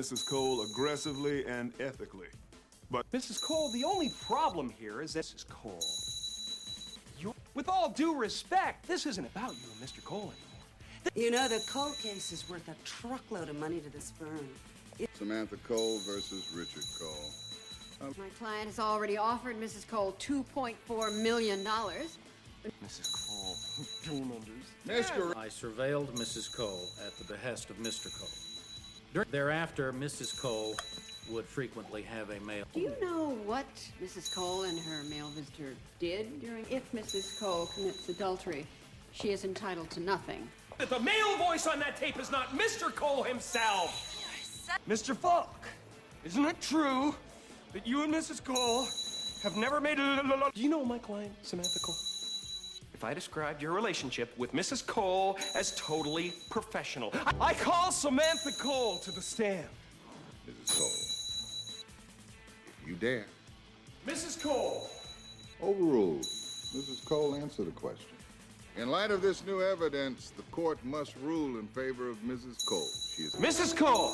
Mrs. Cole aggressively and ethically. But Mrs. Cole, the only problem here is that Mrs. Cole. With all due respect, this isn't about you and Mr. Cole anymore. You know, the Cole case is worth a truckload of money to this firm. Samantha Cole versus Richard Cole. My client has already offered Mrs. Cole $2.4 million. Mrs. Cole, don't understand. Mr. I surveilled Mrs. Cole at the behest of Mr. Cole. Thereafter, Mrs. Cole would frequently have a male. Do you know what Mrs. Cole and her male visitor did during... If Mrs. Cole commits adultery, she is entitled to nothing. The male voice on that tape is not Mr. Cole himself. Mr. Falk, isn't it true that you and Mrs. Cole have never made a... Do you know my client, Samantha Cole? If I described your relationship with Mrs. Cole as totally professional, I call Samantha Cole to the stand. Mrs. Cole, if you dare. Mrs. Cole. Overruled. Mrs. Cole, answer the question. In light of this new evidence, the court must rule in favor of Mrs. Cole. She is... Mrs. Cole.